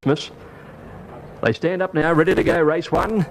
They stand up now, ready to go. Race one.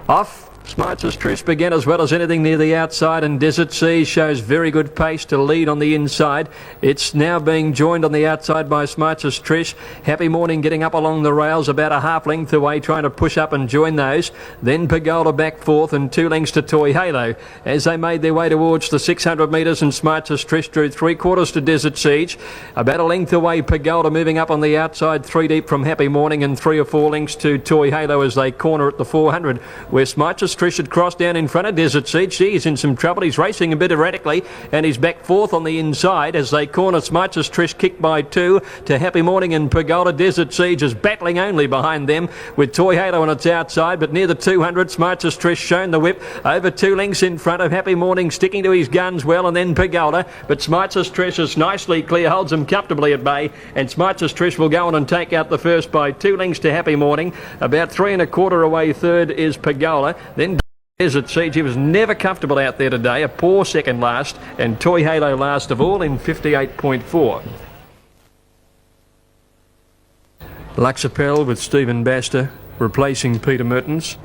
Off. Smart's Trish began as well as anything near the outside, and Desert Sea shows very good pace to lead on the inside. It's now being joined on the outside by Smart's Trish. Happy Morning getting up along the rails about a half length away, trying to push up and join those. Then Pagoda back fourth and 2 lengths to Toy Halo. As they made their way towards the 600 metres, and Smart's Trish drew 3/4 to Desert Siege. About a length away, Pagoda moving up on the outside, 3 deep from Happy Morning, and 3 or 4 lengths to Toy Halo as they corner at the 400, where Smart's Trish had crossed down in front of Desert Siege. He's in some trouble. He's racing a bit erratically, and he's back fourth on the inside as they corner. Smart's Trish kicked by 2 to Happy Morning and Pagoda. Desert Siege is battling only behind them with Toy Halo on its outside, but near the 200, Smart's Trish shown the whip over 2 lengths in front of Happy Morning, sticking to his guns well, and then Pagoda. But Smart's Trish is nicely clear, holds him comfortably at bay, and Smart's Trish will go on and take out the first by 2 lengths to Happy Morning. About 3 1/4 away third is Pagoda. Then Desert Siege, he was never comfortable out there today. A poor second last, and Toy Halo last of all in 58.4. Luxapel with Stephen Baster replacing Peter Mertens.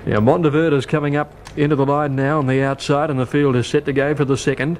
Now Mondevert is coming up into the line now on the outside, and the field is set to go for the second.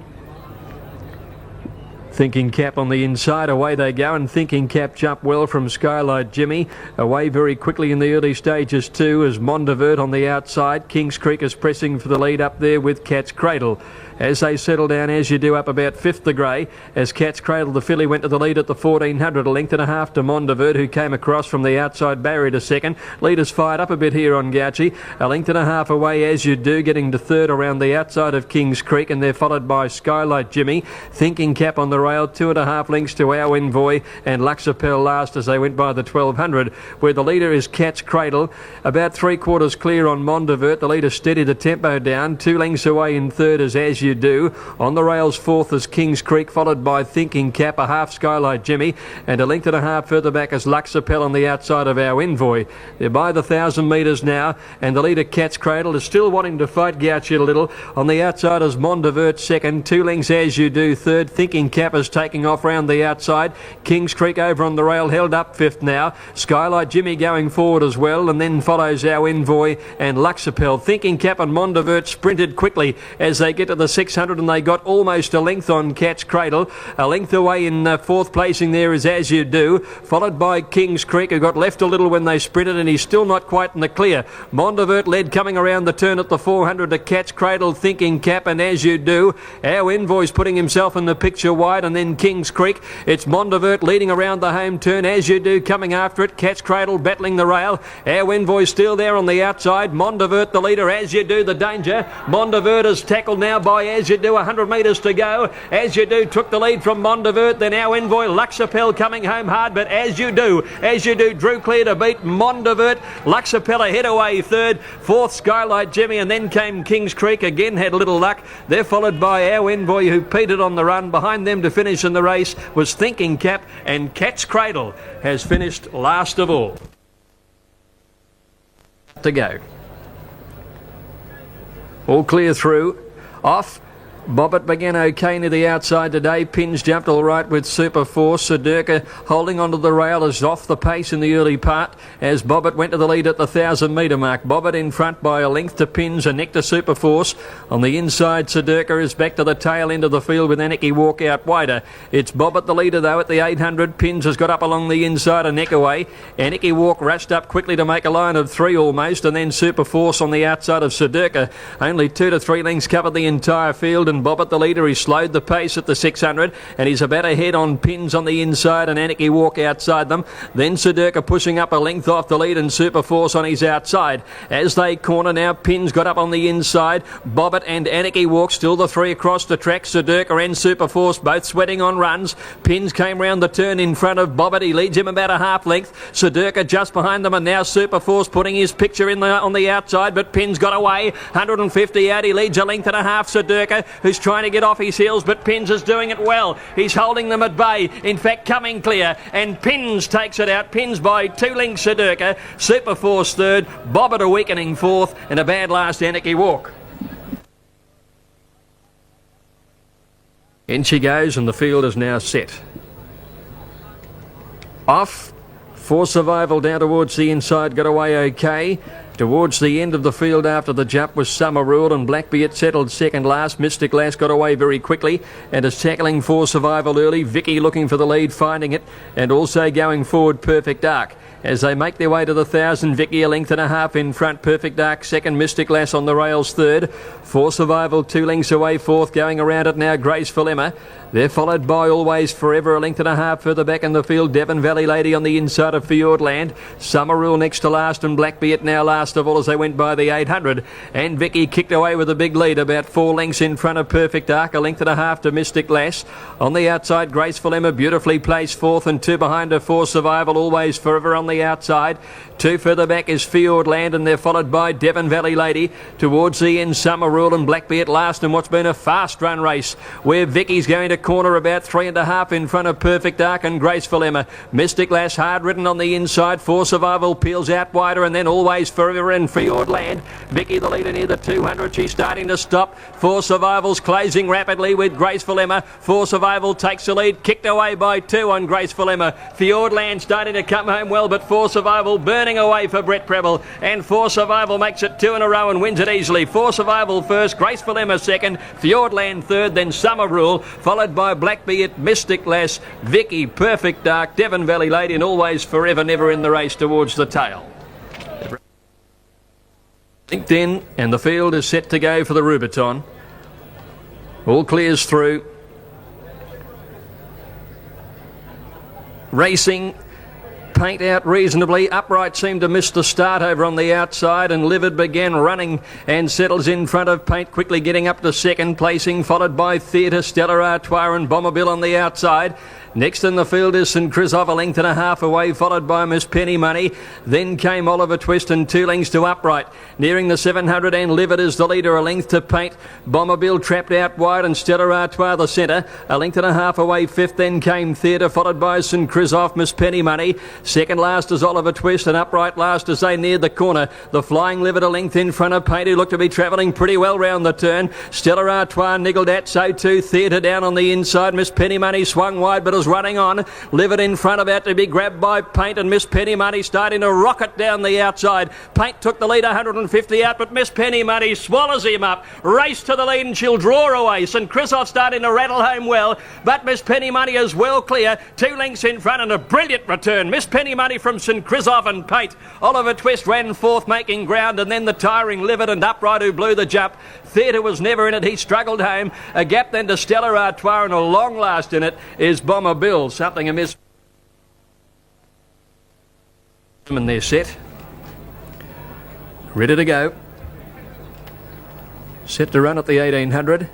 Thinking Cap on the inside, away they go, and Thinking Cap jump well from Skylight Jimmy. Away very quickly in the early stages too as Mondevert on the outside. Kings Creek is pressing for the lead up there with Cat's Cradle. As they settle down, as you do, up about 5th the grey, as Cat's Cradle, the filly, went to the lead at the 1400, a length and a half to Mondevert, who came across from the outside barrier to second. Leaders fired up a bit here on Gouchy. A length and a half away, as you do, getting to third around the outside of Kings Creek, and they're followed by Skylight Jimmy. Thinking Cap on the rail, 2 1/2 lengths to Our Envoy, and Luxapel last as they went by the 1200, where the leader is Cat's Cradle. About 3/4 clear on Mondevert. The leader steadied the tempo down. 2 lengths away in third is As You Do. On the rails fourth is Kings Creek, followed by Thinking Cap, a half Skylight Jimmy, and a length and a half further back is Luxapel on the outside of Our Envoy. They're by the 1,000 metres now, and the leader Cat's Cradle is still wanting to fight Gouchy a little. On the outside is Mondevert second, 2 lengths As You Do third. Thinking Cap is taking off round the outside. Kings Creek over on the rail, held up 5th now. Skylight Jimmy going forward as well, and then follows Our Envoy and Luxapel. Thinking Cap and Mondevert sprinted quickly as they get to the 600, and they got almost a length on Cat's Cradle. A length away in 4th placing there is As You Do, followed by Kings Creek, who got left a little when they sprinted, and he's still not quite in the clear. Mondevert led coming around the turn at the 400 to Cat's Cradle, Thinking Cap and As You Do. Our Envoy's putting himself in the picture wide, and then Kings Creek. It's Mondevert leading around the home turn. As You Do coming after it. Cat's Cradle battling the rail. Our Envoy still there on the outside. Mondevert the leader. As You Do the danger. Mondevert is tackled now by As You Do. 100 metres to go. As You Do took the lead from Mondevert. Then Our Envoy. Luxapel coming home hard, but As You Do drew clear to beat Mondevert. Luxapel ahead away third. 4th Skylight Jimmy, and then came Kings Creek. Again had little luck. They're followed by Our Envoy, who petered on the run. Behind them to finish in the race was Thinking Cap, and Cat's Cradle has finished last of all. To go. All clear through. Off. Bobbit began okay near the outside today. Pins jumped all right with Super Force. Sedurka holding onto the rail is off the pace in the early part as Bobbit went to the lead at the 1,000 metre mark. Bobbit in front by a length to Pins, a neck to Super Force. On the inside, Sedurka is back to the tail end of the field with Anarchy Walk out wider. It's Bobbit the leader though at the 800. Pins has got up along the inside, a neck away. Anarchy Walk rushed up quickly to make a line of 3 almost, and then Super Force on the outside of Sedurka. Only 2 to 3 lengths covered the entire field, and Bobbit the leader. He slowed the pace at the 600, and he's about ahead on Pins on the inside and Anarchy Walk outside them. Then Sedurka pushing up a length off the lead, and Super Force on his outside. As they corner now, Pins got up on the inside. Bobbit and Anarchy Walk still the 3 across the track. Sedurka and Super Force both sweating on runs. Pins came round the turn in front of Bobbit. He leads him about a half length. Sedurka just behind them, and now Super Force putting his picture in on the outside, but Pins got away. 150 out. He leads a length and a half. Sedurka, who's trying to get off his heels, but Pins is doing it well. He's holding them at bay, in fact coming clear, and Pins takes it out. Pins by 2 lengths Sedurka. Super Force third, Bobbit a weakening fourth, and a bad last Anarchy Walk. In she goes, and the field is now set. Off. For Survival down towards the inside, got away okay. Towards the end of the field after the jump was Summer Rule, and Blackbeard settled second last. Mystic Lass got away very quickly and is tackling For Survival early. Vicky looking for the lead, finding it, and also going forward Perfect Dark. As they make their way to the 1,000, Vicky a length and a half in front. Perfect Dark second, Mystic Lass on the rails third. For Survival 2 lengths away fourth. Going around it now, Graceful Emma. They're followed by Always Forever a length and a half further back in the field. Devon Valley Lady on the inside of Fiordland. Summer Rule next to last, and Blackbeard now last of all as they went by the 800. And Vicky kicked away with a big lead, about 4 lengths in front of Perfect Dark, a length and a half to Mystic Lass. On the outside, Graceful Emma beautifully placed fourth, and 2 behind her For Survival, Always Forever on the outside. 2 further back is Fiordland, and they're followed by Devon Valley Lady. Towards the end, Summer Rule and Blackbeard last in what's been a fast run race, where Vicky's going to corner about 3.5 in front of Perfect Dark and Graceful Emma. Mystic Lass hard ridden on the inside. For Survival peels out wider, and then Always Forever in Fiordland. Vicky the leader near the 200. She's starting to stop. For Survival's closing rapidly with Graceful Emma. For Survival takes the lead, kicked away by 2 on Graceful Emma. Fiordland starting to come home well, but For Survival burning away for Brett Preble, and For Survival makes it 2 in a row and wins it easily. For Survival first, Graceful Emma second, Fiordland third, then Summer Rule, followed by Blackbeard, Mystic Lass, Vicky, Perfect Dark, Devon Valley Lady, and Always Forever never in the race towards the tail. Linked in, and the field is set to go for the Rubiton. All clears through. Racing. Paint out reasonably. Upright seemed to miss the start over on the outside, and Livid began running and settles in front of Paint, quickly getting up to second placing, followed by Theatre, Stellar Artois and Bomberbill on the outside. Next in the field is St. Christoph, a length and a half away, followed by Miss Penny Money. Then came Oliver Twist, and 2 lengths to Upright. Nearing the 700, and Livid is the leader, a length to Paint. Bomberbill trapped out wide, and Stellar Artois the centre, a length and a half away. Fifth then came Theatre, followed by St. Christoph, Miss Penny Money. Second last is Oliver Twist, and Upright last as they neared the corner. The Flying Livid a length in front of Paint, who looked to be travelling pretty well round the turn. Stellar Artois niggled at, so too Theatre down on the inside. Miss Penny Money swung wide but is running on. Livid in front, about to be grabbed by Paint, and Miss Penny Money starting to rocket down the outside. Paint took the lead 150 out, but Miss Penny Money swallows him up. Race to the lead, and she'll draw away. St. Christoph starting to rattle home well, but Miss Penny Money is well clear. 2 lengths in front, and a brilliant return. Miss Penny Money from St. Christoph and Paint. Oliver Twist ran fourth, making ground, and then the tiring Livid and Upright, who blew the jump. Theatre was never in it. He struggled home. A gap then to Stellar Artois, and a long last in it is Bomberbill. Something amiss. And they're set. Ready to go. Set to run at the 1800.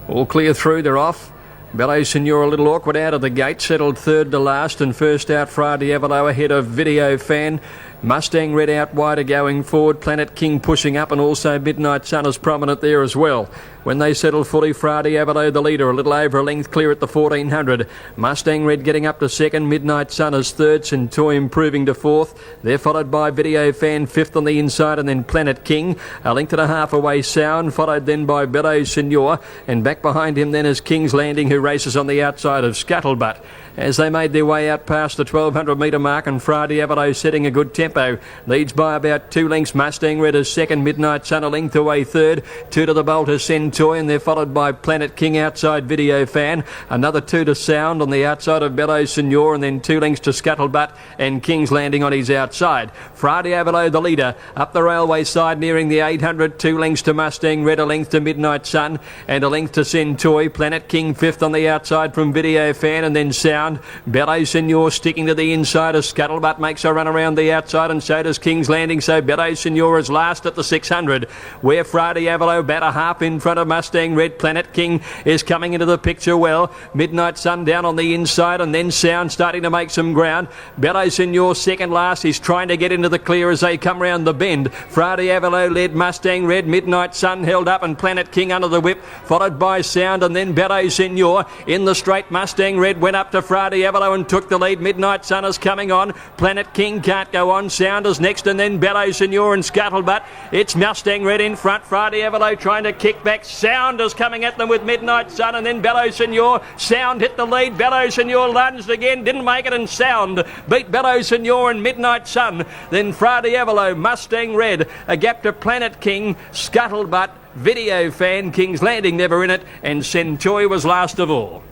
All clear through, they're off. Ballet Signor a little awkward out of the gate, settled third to last, and first out Fra Diavolo ahead of Video Fan. Mustang Red out wider going forward, Planet King pushing up, and also Midnight Sun is prominent there as well. When they settle fully, Fra Diavolo the leader, a little over a length clear at the 1400. Mustang Red getting up to second, Midnight Sun is third, Centoy improving to fourth. They're followed by Video Fan fifth on the inside, and then Planet King, a length and a half away Sound, followed then by Bellow Signor, and back behind him then is King's Landing, who races on the outside of Scuttlebutt. As they made their way out past the 1200 metre mark, and Fra Diavolo setting a good tempo, leads by about 2 lengths. Mustang Red is second, Midnight Sun a length away third, 2 to the bolt is Centoy, and they're followed by Planet King outside Video Fan, another 2 to Sound on the outside of Bellow Signor, and then 2 lengths to Scuttlebutt and King's Landing on his outside. Fra Diavolo the leader, up the railway side nearing the 800, 2 lengths to Mustang Red, a length to Midnight Sun and a length to Centoy. Planet King fifth on the outside from Video Fan, and then Sound. Bellow Signor sticking to the inside as Scuttlebutt makes a run around the outside, and so does King's Landing, so Bellow Signor is last at the 600, where Fra Diavolo about a half in front of Mustang Red. Planet King is coming into the picture well. Midnight Sun down on the inside, and then Sound starting to make some ground. Bellow Signor second last. He's trying to get into the clear as they come round the bend. Fra Diavolo led Mustang Red. Midnight Sun held up, and Planet King under the whip, followed by Sound, and then Bellow Signor in the straight. Mustang Red went up to Friday Evelo and took the lead. Midnight Sun is coming on. Planet King can't go on. Sounders next, and then Bellow Signor and Scuttlebutt. It's Mustang Red in front. Friday Evelo trying to kick back. Sounders coming at them with Midnight Sun, and then Bellow Signor. Sound hit the lead. Bellow Signor lunged again, didn't make it, and Sound beat Bellow Signor and Midnight Sun. Then Friday Evelo, Mustang Red, a gap to Planet King, Scuttlebutt, Video Fan, King's Landing never in it, and Centoy was last of all.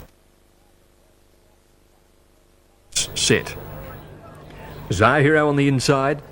Set. Zahiro on the inside.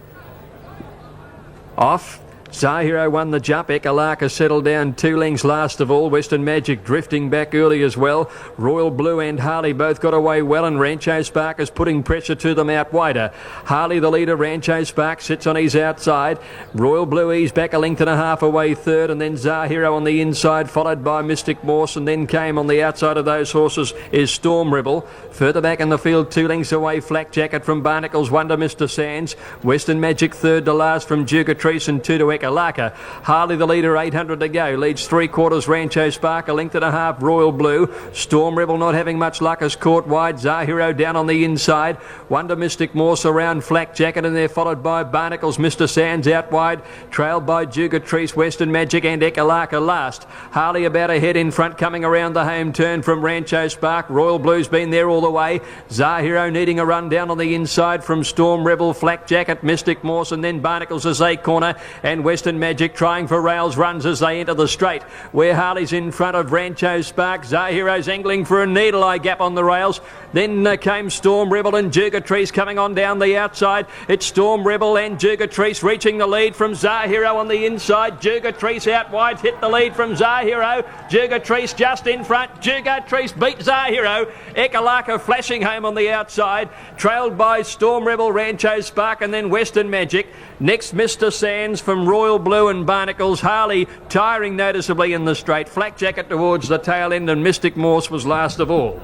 Off. Zahiro won the jump. Ekalaka settled down 2 lengths last of all. Western Magic drifting back early as well. Royal Blue and Harley both got away well, and Rancho Spark is putting pressure to them out wider. Harley the leader. Rancho Spark sits on his outside. Royal Blue ease back a length and a half away third, and then Zahiro on the inside, followed by Mystic Morse, and then came on the outside of those horses is Storm Rebel. Further back in the field, 2 lengths away, Flak Jacket from Barnacle's Wonder Mr. Sands. Western Magic third to last from Jugatrice, and 2 to Ekalaka. Harley the leader, 800 to go. Leads 3/4 Rancho Spark, a length and a half Royal Blue. Storm Rebel not having much luck is caught wide. Zahiro down on the inside. Wonder Mystic Morse around Flak Jacket, and they're followed by Barnacle's Mr. Sands out wide. Trailed by Jugatrice, Western Magic and Ekalaka last. Harley about a head in front coming around the home turn from Rancho Spark. Royal Blue's been there all the way. Zahiro needing a run down on the inside from Storm Rebel, Flak Jacket, Mystic Morse, and then Barnacle's as they corner, and Western Magic trying for rails runs as they enter the straight, where Harley's in front of Rancho Spark. Zahiro's angling for a needle eye gap on the rails. Then came Storm Rebel and Jugatrice coming on down the outside. It's Storm Rebel and Jugatrice reaching the lead from Zahiro on the inside. Jugatrice out wide, hit the lead from Zahiro. Jugatrice just in front. Jugatrice beat Zahiro. Ekalaka flashing home on the outside, trailed by Storm Rebel, Rancho Spark, and then Western Magic. Next, Mr. Sands from Royal Blue and Barnacles. Harley tiring noticeably in the straight. Flak Jacket towards the tail end, and Mystic Morse was last of all.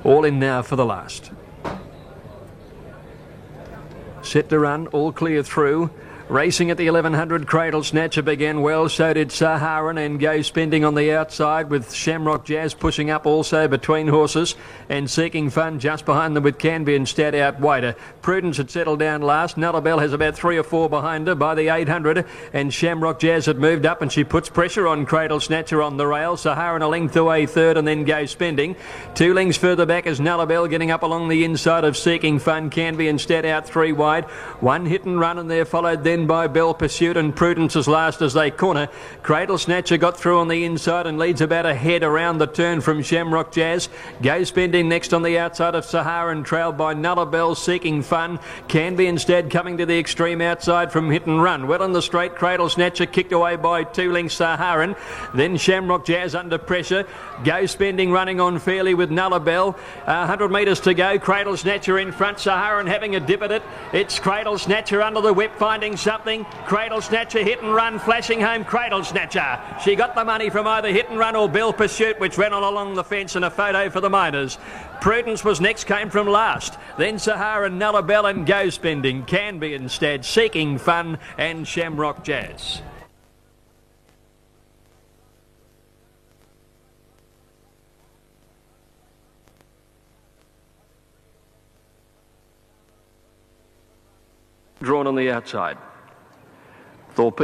All in now for the last. Set to run, all clear through. Racing at the 1100, Cradle Snatcher began well, so did Saharan, and Go Spending on the outside, with Shamrock Jazz pushing up also between horses, and Seeking Fun just behind them with Canby and Stat out wider. Prudence had settled down last. Nullabelle has about 3 or 4 behind her by the 800, and Shamrock Jazz had moved up, and she puts pressure on Cradle Snatcher on the rail. Saharan a length away third, and then Go Spending. 2 lengths further back is Nullabelle getting up along the inside of Seeking Fun. Canby and Stat out 3 wide. 1 hit and run, and they're followed then by Bell Pursuit and Prudence as last as they corner. Cradle Snatcher got through on the inside and leads about a head around the turn from Shamrock Jazz. Go Spending next on the outside of Saharan, trailed by Nullabelle, Seeking Fun. Canby instead coming to the extreme outside from Hit and Run. Well in the straight, Cradle Snatcher kicked away by 2 lengths Saharan. Then Shamrock Jazz under pressure. Go Spending running on fairly with Nullabelle. 100 metres to go. Cradle Snatcher in front. Saharan having a dip at it. It's Cradle Snatcher under the whip finding something. Cradle Snatcher Hit and Run flashing home. Cradle Snatcher. She got the money from either Hit and Run or Bell Pursuit, which ran on along the fence, and a photo for the miners. Prudence was next, came from last. Then Saharan, Nullabelle and Go Spending. Canby instead, Seeking Fun and Shamrock Jazz. Drawn on the outside. Thorpe